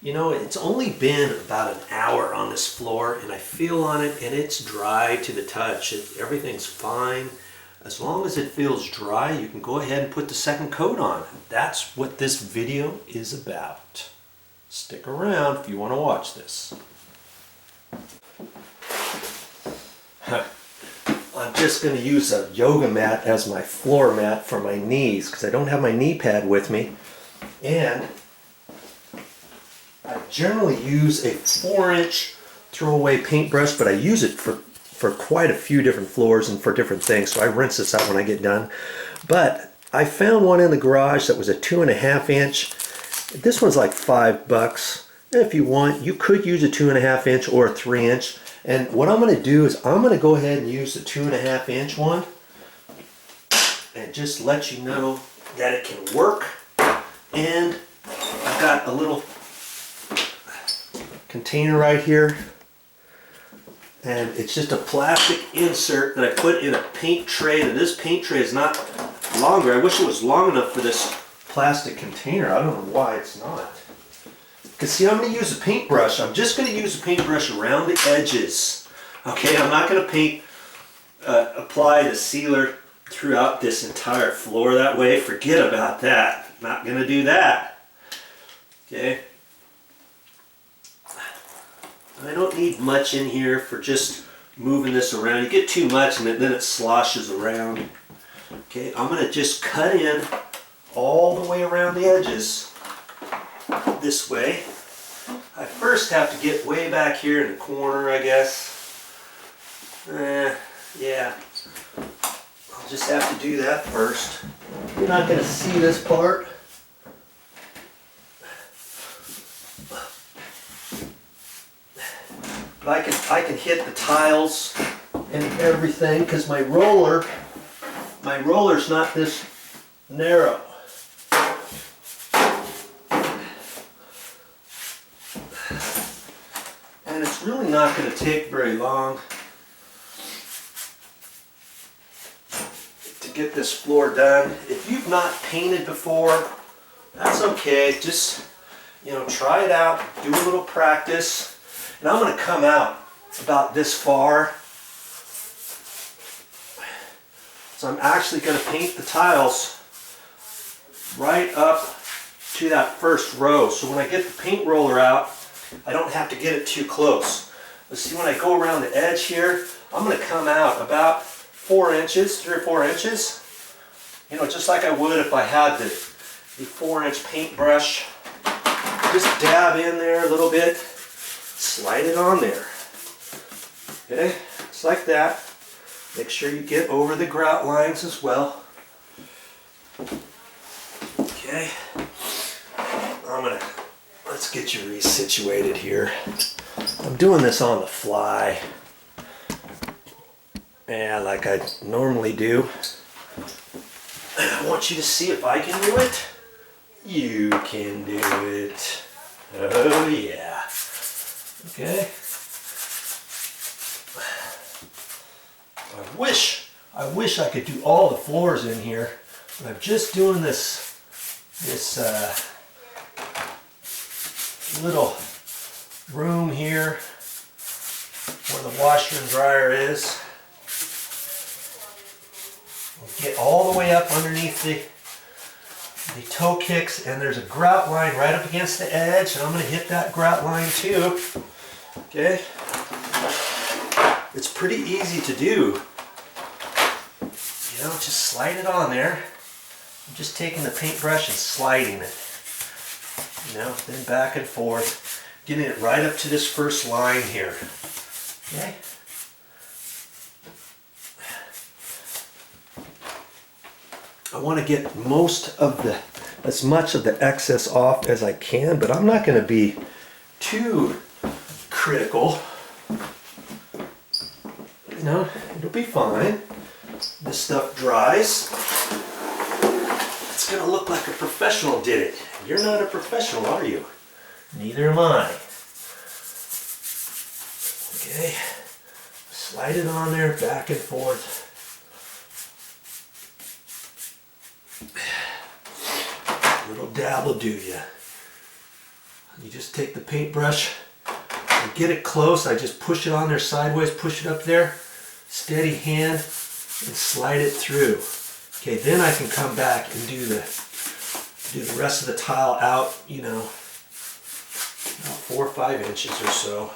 You know, it's only been about an hour on this floor and I feel on it and it's dry to the touch. Everything's fine. As long as it feels dry, you can go ahead and put the second coat on. That's what this video is about. Stick around if you want to watch this. I'm just going to use a yoga mat as my floor mat for my knees because I don't have my knee pad with me. And I generally use a 4-inch throwaway paintbrush, but I use it for quite a few different floors and for different things, so I rinse this out when I get done. But I found one in the garage that was a 2.5-inch. This one's like $5. If you want, you could use a 2.5-inch or a 3-inch. And what I'm going to do is I'm going to go ahead and use the 2.5-inch one and just let you know that it can work. And I've got a little container right here, and it's just a plastic insert that I put in a paint tray. And this paint tray is not longer. I wish it was long enough for this plastic container. I don't know why it's not. Because see, I'm going to use a paintbrush. I'm just going to use a paintbrush around the edges. Okay, I'm not going to apply the sealer throughout this entire floor that way. Forget about that. Not going to do that. Okay. I don't need much in here for just moving this around. You get too much and then it sloshes around. Okay, I'm going to just cut in all the way around the edges this way. I first have to get way back here in the corner, I guess. Yeah, I'll just have to do that first. You're not going to see this part. But I can hit the tiles and everything because my roller's not this narrow. And it's really not going to take very long to get this floor done. If you've not painted before, that's okay. Just, you know, try it out, do a little practice. And I'm going to come out about this far. So I'm actually going to paint the tiles right up to that first row. So when I get the paint roller out, I don't have to get it too close. But see, when I go around the edge here, I'm going to come out about 4 inches, 3 or 4 inches. You know, just like I would if I had the 4-inch paintbrush. Just dab in there a little bit. Slide it on there. Okay, just like that. Make sure you get over the grout lines as well. Okay, let's get you resituated here. I'm doing this on the fly. Yeah, like I normally do. I want you to see if I can do it. You can do it. Oh yeah. Okay. I wish I could do all the floors in here, but I'm just doing this little room here where the washer and dryer is. We'll get all the way up underneath the toe kicks, and there's a grout line right up against the edge, and I'm going to hit that grout line too. Okay, it's pretty easy to do. You know, just slide it on there. I'm just taking the paintbrush and sliding it. You know, then back and forth, getting it right up to this first line here. Okay. I want to get as much of the excess off as I can, but I'm not going to be too critical. You know, it'll be fine. This stuff dries. It's going to look like a professional did it. You're not a professional, are you? Neither am I. Okay, slide it on there, back and forth. A little dab will do ya. You just take the paintbrush and get it close. I just push it on there sideways, push it up there, steady hand, and slide it through. Okay, then I can come back and do the rest of the tile out, you know, about 4 or 5 inches or so.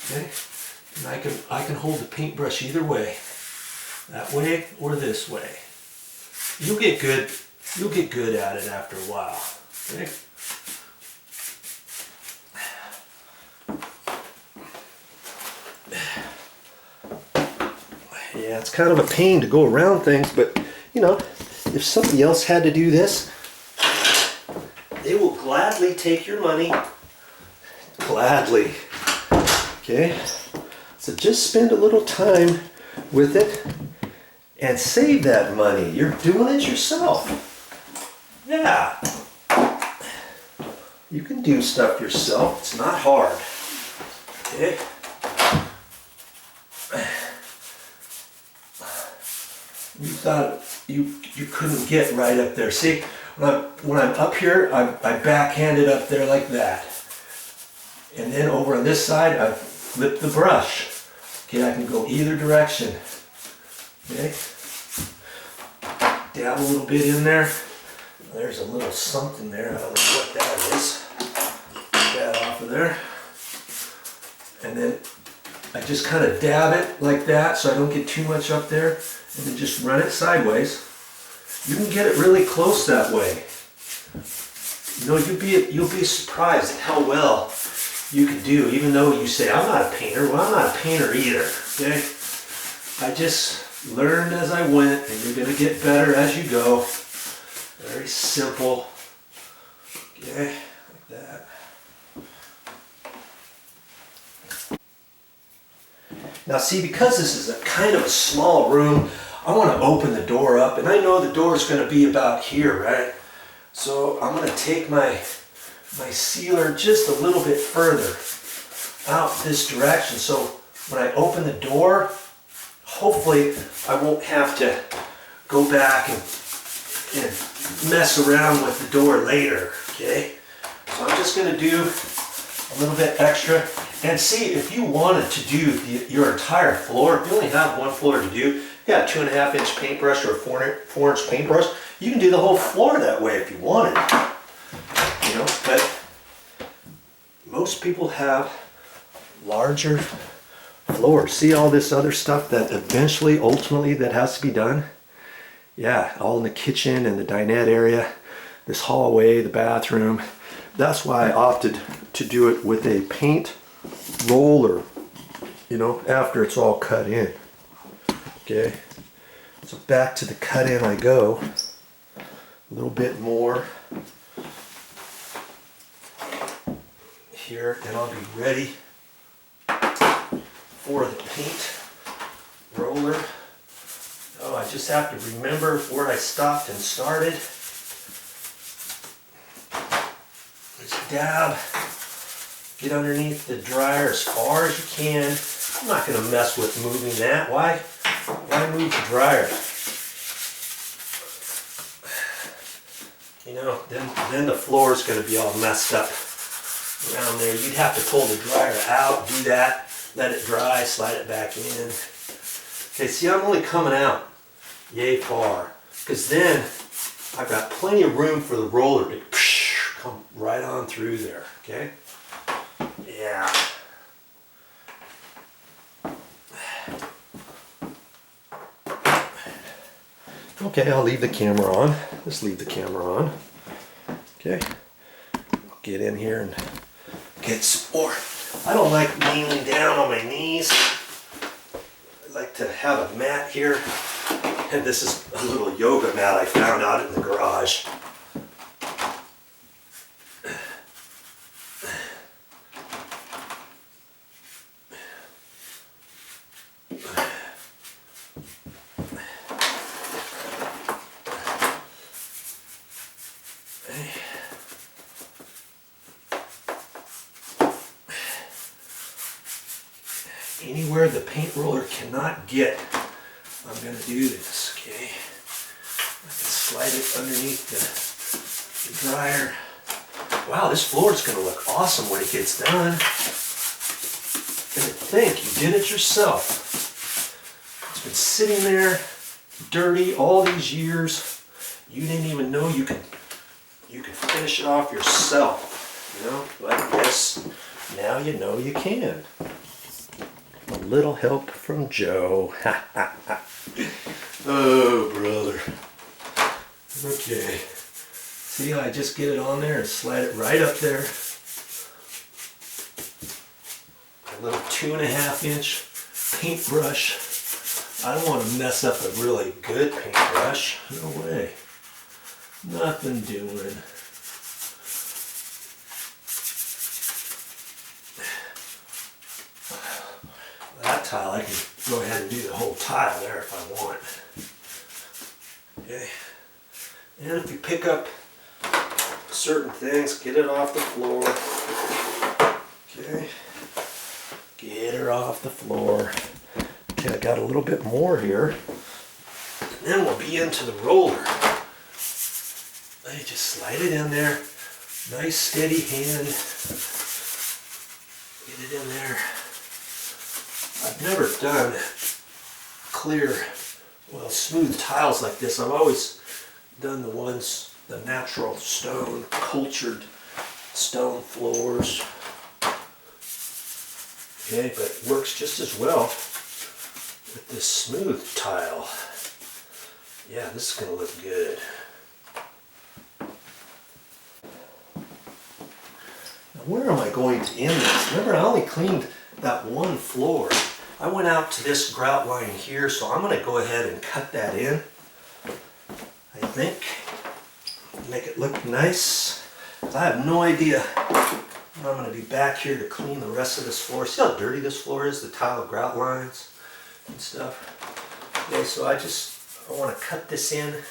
Okay, and I can hold the paintbrush either way, that way or this way. You'll get good at it after a while. Okay. Yeah, it's kind of a pain to go around things, but you know, if somebody else had to do this, they will gladly take your money. Gladly. Okay? So just spend a little time with it and save that money. You're doing it yourself. Yeah. You can do stuff yourself. It's not hard. Okay? You thought you couldn't get right up there. See, when I'm up here, I backhand it up there like that. And then over on this side, I flip the brush. Okay, I can go either direction. Okay. Dab a little bit in there. There's a little something there. I don't know what that is. Get that off of there. And then I just kind of dab it like that so I don't get too much up there. And then just run it sideways. You can get it really close that way. You know, you'll be surprised at how well you can do, even though you say, I'm not a painter. Well, I'm not a painter either, okay? I just learned as I went, and you're gonna get better as you go. Very simple, okay, like that. Now see, because this is a kind of a small room, I want to open the door up, and I know the door is going to be about here, right? So I'm going to take my sealer just a little bit further out this direction. So when I open the door, hopefully I won't have to go back and mess around with the door later, okay? So I'm just going to do a little bit extra. And see, if you wanted to do your entire floor, if you only have one floor to do, you got a 2.5 inch paintbrush or a 4 inch paintbrush, you can do the whole floor that way if you wanted. You know, but most people have larger floors. See all this other stuff that eventually, ultimately, that has to be done? Yeah, all in the kitchen and the dinette area, this hallway, the bathroom. That's why I opted to do it with a paint roller, you know, after it's all cut in. Okay, so back to the cut in I go. A little bit more here, and I'll be ready for the paint roller. Oh, I just have to remember where I stopped and started. Just dab. Get underneath the dryer as far as you can. I'm not going to mess with moving that. Why move the dryer? You know, then the floor is going to be all messed up around there. You'd have to pull the dryer out, do that, let it dry, slide it back in. Okay, see, I'm only coming out yay far, because then I've got plenty of room for the roller to come right on through there, okay? Yeah. Okay, I'll leave the camera on. Just leave the camera on. Okay. I'll get in here and get some more. I don't like kneeling down on my knees. I like to have a mat here. And this is a little yoga mat I found out in the garage. Anywhere the paint roller cannot get, I'm going to do this, okay? I can slide it underneath the dryer wow, this floor is going to look awesome when it gets done. And to think you did it yourself. It's been sitting there dirty all these years. You didn't even know you could finish it off yourself. You know, but I guess now you know you can. A little help from Joe. Oh, brother. Okay. See how I just get it on there and slide it right up there. A little 2.5 inch paintbrush. I don't want to mess up a really good paintbrush. No way. Nothing doing. That tile, I can go ahead and do the whole tile there if I want. Okay. And if you pick up certain things, get it off the floor. Okay. Get her off the floor. Okay, I got a little bit more here. And then we'll be into the roller. I just slide it in there. Nice steady hand. Get it in there. I've never done clear, well, smooth tiles like this. I've always done the natural stone, cultured stone floors. Okay, but it works just as well with this smooth tile. Yeah, this is going to look good. Now, where am I going to end this? Remember, I only cleaned that one floor. I went out to this grout line here, so I'm going to go ahead and cut that in. I think. Make it look nice. I have no idea when I'm going to be back here to clean the rest of this floor. See how dirty this floor is? The tile grout lines and stuff. Okay, so I want to cut this in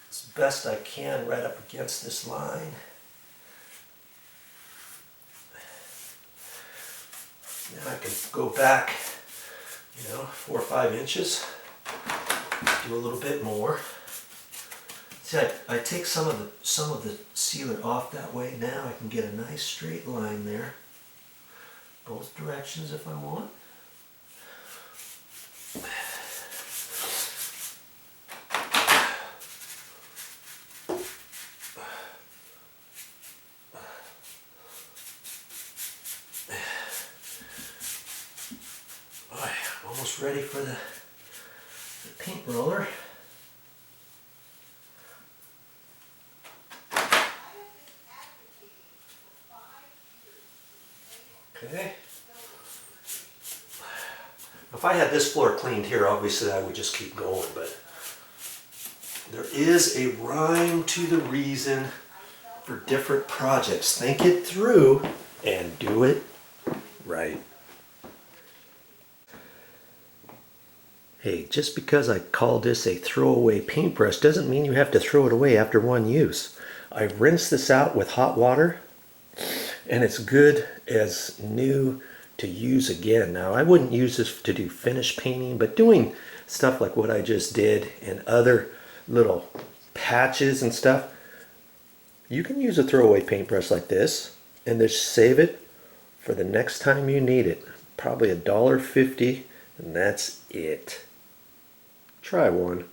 as best I can right up against this line. Now I can go back, 4 or 5 inches, do a little bit more. See, I take some of the sealer off that way. Now I can get a nice straight line there, both directions if I want. Almost ready for the paint roller. Okay. If I had this floor cleaned here, obviously I would just keep going, but there is a rhyme to the reason for different projects. Think it through and do it right. Hey, just because I call this a throwaway paintbrush doesn't mean you have to throw it away after one use. I rinsed this out with hot water and it's good as new to use again. Now I wouldn't use this to do finish painting, but doing stuff like what I just did and other little patches and stuff, you can use a throwaway paintbrush like this and just save it for the next time you need it. Probably $1.50 and that's it. Try one.